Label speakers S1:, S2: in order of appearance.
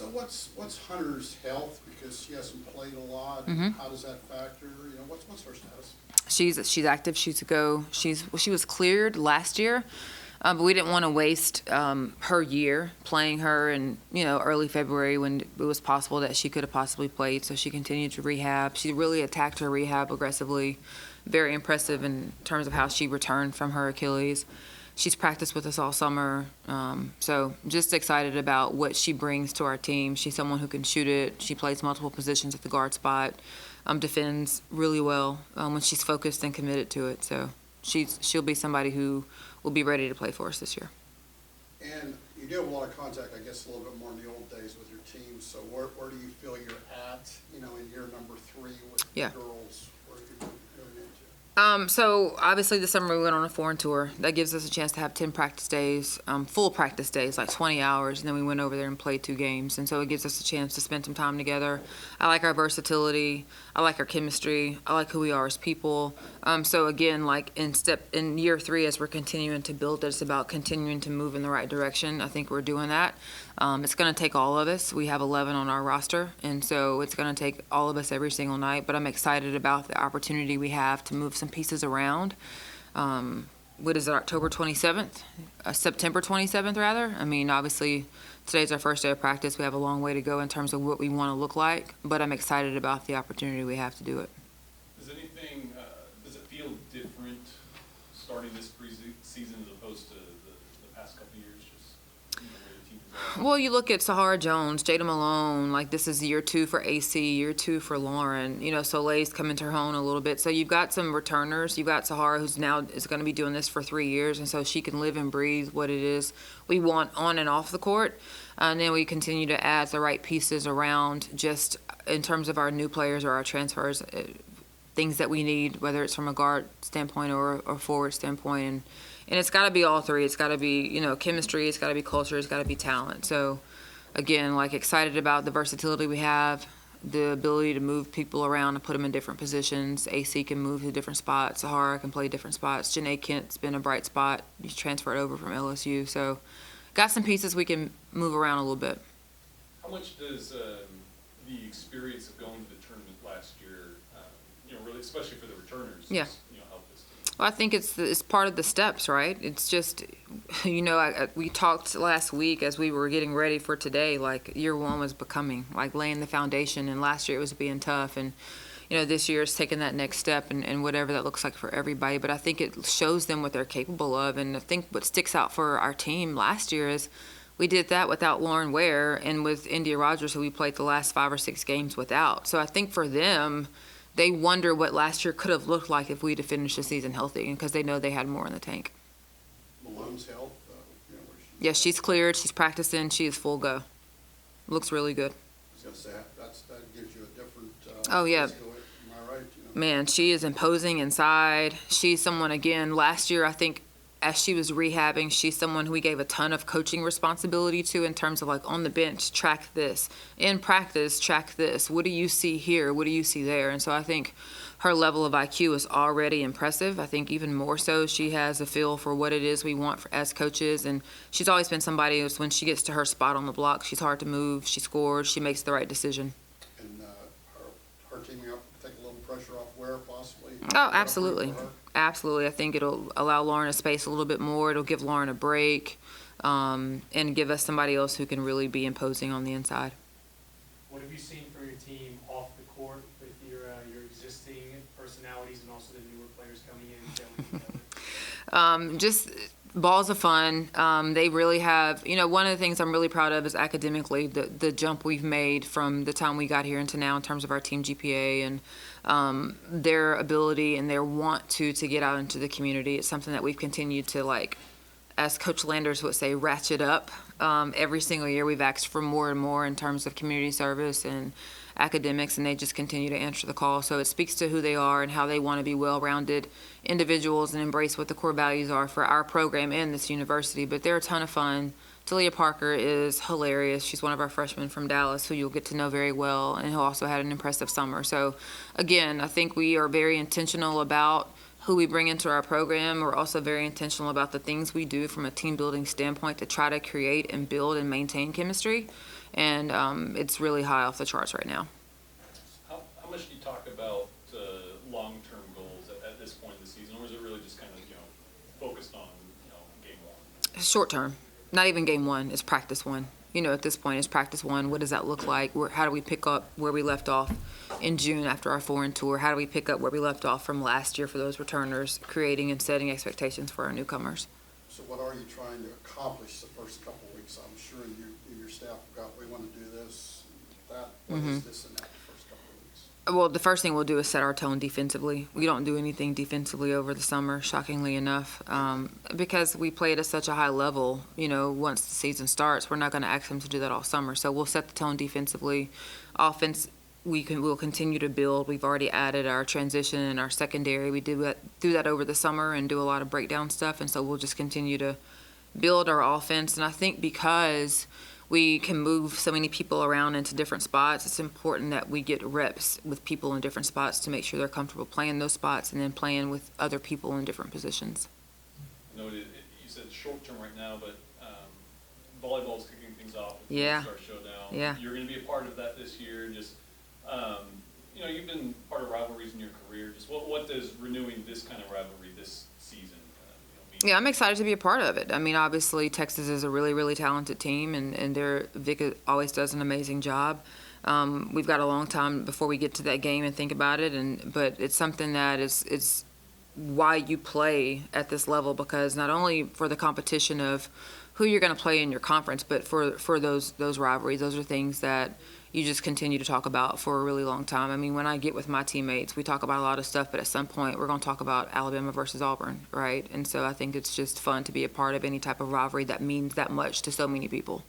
S1: So what's Hunter's health, because she hasn't played a lot? How does that factor? You know, what's her status?
S2: She's active. She's a go. She was cleared last year, but we didn't want to waste her year playing her in early February when it was possible that she could have possibly played. So she continued to rehab. She really attacked her rehab aggressively. Very impressive in terms of how she returned from her Achilles. She's practiced with us all summer, so just excited about what she brings to our team. She's someone who can shoot it. She plays multiple positions at the guard spot, defends really well when she's focused and committed to it. So she'll be somebody who will be ready to play for us this year.
S1: And you do have a lot of contact, I guess, a little bit more in the old days with your team. So where do you feel you're at, in year number 3 with the girls? Where are you going into?
S2: So obviously this summer we went on a foreign tour. That gives us a chance to have 10 practice days, full practice days, like 20 hours, and then we went over there and played 2 games. And so it gives us a chance to spend some time together. I like our versatility. I like our chemistry. I like who we are as people. So again, like in year 3, as we're continuing to build, it's about continuing to move in the right direction. I think we're doing that. It's going to take all of us. We have 11 on our roster, and so it's going to take all of us every single night. But I'm excited about the opportunity we have to move some pieces around. What is it, October 27th? September 27th, rather? I mean, obviously, today's our first day of practice. We have a long way to go in terms of what we want to look like, but I'm excited about the opportunity we have to do it.
S3: Does it feel different starting this preseason as opposed to the past couple of years?
S2: Well, you look at Sahara Jones, Jada Malone, like this is year 2 for AC, year 2 for Lauren. Soleil's coming to her own a little bit. So you've got some returners. You've got Sahara, who's now is going to be doing this for 3 years, and so she can live and breathe what it is we want on and off the court. And then we continue to add the right pieces around just in terms of our new players or our transfers, things that we need, whether it's from a guard standpoint or forward standpoint. And it's got to be all 3. It's got to be, chemistry. It's got to be culture. It's got to be talent. So, again, excited about the versatility we have, the ability to move people around and put them in different positions. AC can move to different spots. Sahara can play different spots. Janae Kent's been a bright spot. He's transferred over from LSU. So, got some pieces we can move around a little bit.
S3: How much does the experience of going to the tournament last year, really, especially for the returners, help this team?
S2: Well, I think it's part of the steps, right? It's just, we talked last week as we were getting ready for today, year 1 was becoming, laying the foundation, and last year it was being tough, and, this year it's taking that next step and whatever that looks like for everybody, but I think it shows them what they're capable of, and I think what sticks out for our team last year is we did that without Lauren Ware and with India Rogers, who we played the last 5 or 6 games without. So I think for them, they wonder what last year could have looked like if we'd have finished the season healthy, because they know they had more in the tank.
S1: Malone's health,
S2: Yes, she's cleared. She's practicing. She is full go. Looks really good.
S1: I was going to say, that gives you a different
S2: Oh, yeah.
S1: am I right?
S2: Man, she is imposing inside. She's someone, again, last year, I think, as she was rehabbing, she's someone who we gave a ton of coaching responsibility to in terms of on the bench, track this. In practice, track this. What do you see here? What do you see there? And so I think her level of IQ is already impressive. I think even more so, she has a feel for what it is we want as coaches. And she's always been somebody who's, when she gets to her spot on the block, she's hard to move. She scores. She makes the right decision.
S1: And her teaming up, take a little pressure off Ware possibly?
S2: Oh, absolutely. Absolutely. I think it'll allow Lauren a space a little bit more. It'll give Lauren a break and give us somebody else who can really be imposing on the inside.
S4: What have you seen from your team off the court with your existing personalities and also the newer players coming in, gelling together?
S2: Just balls of fun. They really have, one of the things I'm really proud of is academically the jump we've made from the time we got here into now in terms of our team GPA and their ability and their want to get out into the community. It's something that we've continued to, as Coach Landers would say, ratchet up. Every single year we've asked for more and more in terms of community service and academics, and they just continue to answer the call. So it speaks to who they are and how they want to be well-rounded individuals and embrace what the core values are for our program and this university. But they're a ton of fun. Talia Parker is hilarious. She's one of our freshmen from Dallas who you'll get to know very well and who also had an impressive summer. So, again, I think we are very intentional about who we bring into our program. We're also very intentional about the things we do from a team building standpoint to try to create and build and maintain chemistry. and it's really high off the charts right now.
S3: How much do you talk about long-term goals at this point in the season, or is it really just kind of, focused on, game one?
S2: Short term, not even game one, it's practice one. At this point, it's practice one. What does that look like? How do we pick up where we left off in June after our foreign tour? How do we pick up where we left off from last year for those returners, creating and setting expectations for our newcomers?
S1: So what are you trying to accomplish the first couple of weeks? I'm sure you and your staff have got, we want to do this, that, what is this and that the first couple of weeks?
S2: Well, the first thing we'll do is set our tone defensively. We don't do anything defensively over the summer, shockingly enough, because we played at such a high level. Once the season starts, we're not going to ask them to do that all summer. So we'll set the tone defensively. Offense, we'll continue to build. We've already added our transition and our secondary. We do that over the summer and do a lot of breakdown stuff, and so we'll just continue to build our offense. And I think because we can move so many people around into different spots, it's important that we get reps with people in different spots to make sure they're comfortable playing those spots and then playing with other people in different positions.
S3: Noted, you said short term right now, but volleyball's kicking things off with
S2: Yeah.
S3: the Star Showdown.
S2: Yeah.
S3: You're going to be a part of that this year. Just, you've been part of rivalries in your career. Just what does renewing this kind of rivalry this season mean?
S2: Yeah, I'm excited to be a part of it. I mean, obviously, Texas is a really, really talented team, and Vic always does an amazing job. We've got a long time before we get to that game and think about it, but it's something that is why you play at this level, because not only for the competition of who you're going to play in your conference, but for those rivalries, those are things that you just continue to talk about for a really long time. I mean, when I get with my teammates, we talk about a lot of stuff, but at some point we're going to talk about Alabama versus Auburn, right? And so I think it's just fun to be a part of any type of rivalry that means that much to so many people.